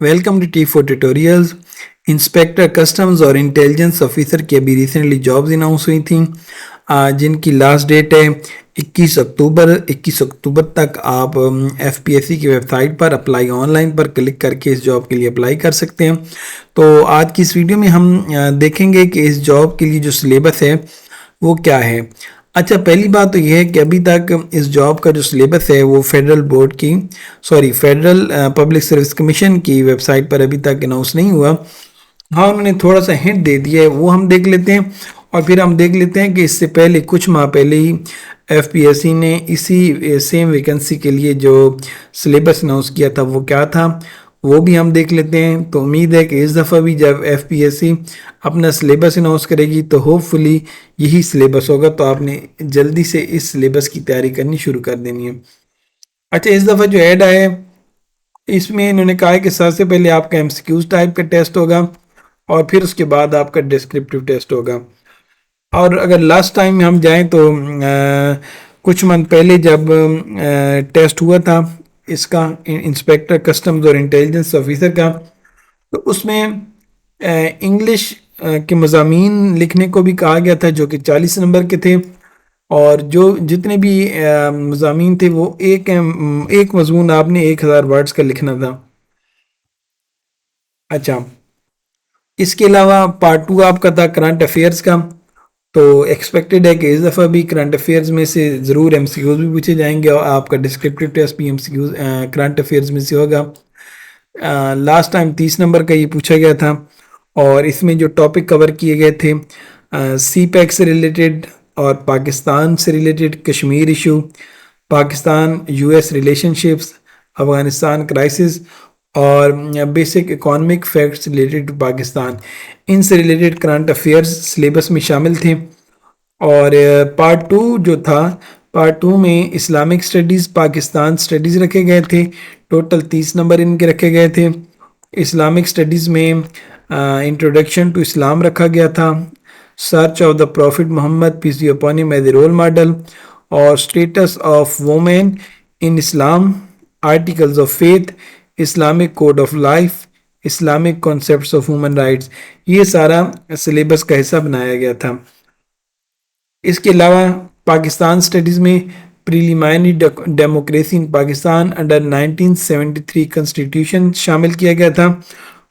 Welcome to T4 tutorials. Inspector customs और intelligence officer की अभी रिसेंटली जॉब्स अनाउंस हुई थी, जिनकी लास्ट डेट है 21 अक्टूबर। 21 अक्टूबर तक आप FPSC की वेबसाइट पर अप्लाई ऑनलाइन पर क्लिक करके इस जॉब के लिए अप्लाई कर सकते हैं। तो आज की इस वीडियो में हम देखेंगे कि इस जॉब के लिए जो सिलेबस है वो क्या है। अच्छा, पहली बात तो यह है कि अभी तक इस जॉब का जो सिलेबस है वो फेडरल पब्लिक सर्विस कमीशन की वेबसाइट पर अभी तक अनाउंस नहीं हुआ। हाँ, उन्होंने थोड़ा सा हिंट दे दिया है, वो हम देख लेते हैं और फिर हम देख लेते हैं कि इससे पहले कुछ माह पहले ही FPSC ने इसी सेम वैकेंसी के लिए जो सिलेबस अनाउंस किया था वो क्या था, वो भी हम देख लेते हैं। तो उम्मीद है कि इस दफ़ा भी जब FPSC अपना सिलेबस अनाउंस करेगी तो होपफुली यही सिलेबस होगा, तो आपने जल्दी से इस सिलेबस की तैयारी करनी शुरू कर देनी है। अच्छा, इस दफ़ा जो ऐड आया है इसमें इन्होंने कहा है कि सबसे पहले आपका MCQs टाइप का टेस्ट होगा और फिर उसके बाद आपका डिस्क्रिप्टिव टेस्ट होगा। और अगर लास्ट टाइम में हम जाएं तो कुछ मंथ पहले जब टेस्ट हुआ था इसका, इंस्पेक्टर कस्टम्स और इंटेलिजेंस ऑफिसर का, तो उसमें इंग्लिश के मज़ामीन लिखने को भी कहा गया था जो कि 40 नंबर के थे, और जो जितने भी मज़ामीन थे वो एक मजमून आपने 1000 वर्ड्स का लिखना था। अच्छा, इसके अलावा पार्ट 2 आपका था करंट अफेयर्स का। तो एक्सपेक्टेड है कि इस दफ़ा भी करंट अफेयर्स में से ज़रूर MCQs भी पूछे जाएंगे और आपका डिस्क्रिप्टिव टेस्ट भी MCQs करंट अफेयर्स में से होगा। लास्ट टाइम 30 नंबर का ये पूछा गया था और इसमें जो टॉपिक कवर किए गए थे CPEC से रिलेटेड और पाकिस्तान से related Kashmir issue, Pakistan US relationships, Afghanistan crisis और basic economic facts related to Pakistan, इनसे रिलेटेड करंट अफेयर्स सिलेबस में शामिल थे। और पार्ट 2 जो था, पार्ट 2 में इस्लामिक स्टडीज़, पाकिस्तान स्टडीज़ रखे गए थे। टोटल 30 नंबर इनके रखे गए थे। इस्लामिक स्टडीज़ में इंट्रोडक्शन टू इस्लाम रखा गया था, search of the prophet Muhammad peace be upon him as a role model, और status of women in Islam, articles of faith, Islamic code of life, Islamic concepts of human rights, ये सारा syllabus का हिस्सा बनाया गया था। इसके अलावा पाकिस्तान स्टडीज़ में preliminary democracy in Pakistan under 1973 constitution शामिल किया गया था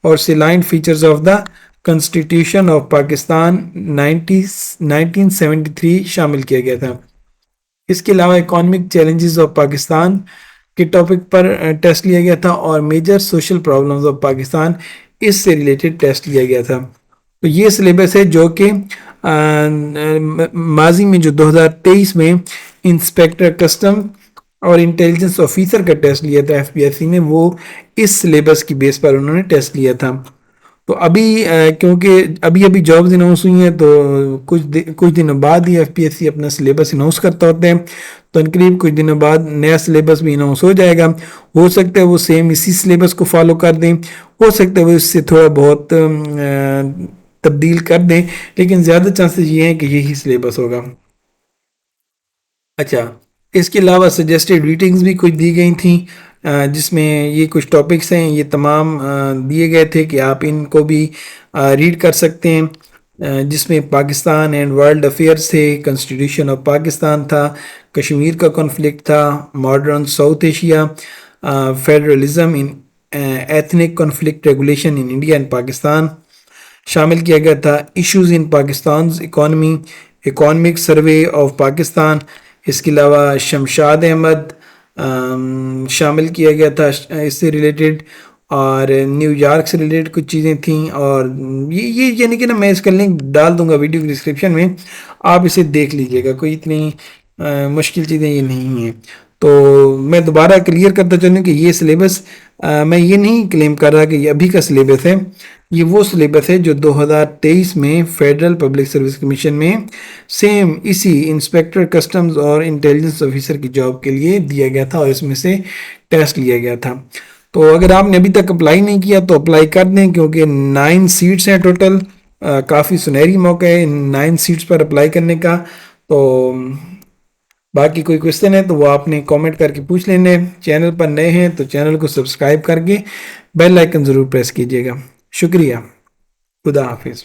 और saline features of the constitution of Pakistan 1973 शामिल किया गया था। इसके अलावा इकोनॉमिक चैलेंजेस ऑफ पाकिस्तान के टॉपिक पर टेस्ट लिया गया था और major social problems of Pakistan, इससे रिलेटेड टेस्ट लिया गया था। तो ये सिलेबस है जो कि माजी में जो 2023 में इंस्पेक्टर कस्टम और इंटेलिजेंस ऑफिसर का टेस्ट लिया था FPSC ने, वो इस सिलेबस की बेस पर उन्होंने टेस्ट लिया था। तो अभी क्योंकि अभी अभी जॉब्स अनाउंस हुई हैं तो कुछ दिनों बाद ही FPSC अपना सिलेबस अनाउंस करता होते हैं, तो करीब कुछ दिनों बाद नया सिलेबस भी अनाउंस हो जाएगा। हो सकता है वो सेम इसी सिलेबस को फॉलो कर दें, हो सकता है वो इससे थोड़ा बहुत तब्दील कर दें, लेकिन ज़्यादा चांसेस ये हैं कि यही सिलेबस होगा। अच्छा, इसके अलावा सजेस्टेड रीडिंग्स भी कुछ दी गई थी, जिसमें ये कुछ टॉपिक्स हैं, ये तमाम दिए गए थे कि आप इनको भी रीड कर सकते हैं, जिसमें पाकिस्तान एंड वर्ल्ड अफेयर्स थे, कॉन्स्टिट्यूशन ऑफ पाकिस्तान था, कश्मीर का कॉन्फ्लिक्ट था, modern south Asia, federalism in ethnic conflict regulation in India and Pakistan शामिल किया गया था, issues in Pakistan economy, economic survey of Pakistan. इसके अलावा शमशाद अहमद शामिल किया गया था इससे रिलेटेड, और न्यूयॉर्क से रिलेटेड कुछ चीज़ें थीं। और ये यानी कि ना, मैं इसका लिंक डाल दूंगा वीडियो की डिस्क्रिप्शन में, आप इसे देख लीजिएगा, कोई इतनी मुश्किल चीज़ें ये नहीं हैं। तो मैं दोबारा क्लियर करता चलूँ कि ये सिलेबस, मैं ये नहीं क्लेम कर रहा कि ये अभी का सिलेबस है, ये वो सिलेबस है जो 2023 में फेडरल पब्लिक सर्विस कमीशन में सेम इसी इंस्पेक्टर कस्टम्स और इंटेलिजेंस ऑफिसर की जॉब के लिए दिया गया था और इसमें से टेस्ट लिया गया था। तो अगर आपने अभी तक अप्लाई नहीं किया तो अप्लाई कर दें, क्योंकि 9 सीट्स हैं टोटल, काफ़ी सुनहरी मौका है 9 सीट्स पर अप्लाई करने का। तो باقی کوئی کوشچن ہے تو وہ آپ نے کامنٹ کر کے پوچھ لینے. چینل پر نئے ہیں تو چینل کو سبسکرائب کر کے بیل آئکن ضرور پریس کیجیے گا. شکریہ. خدا حافظ.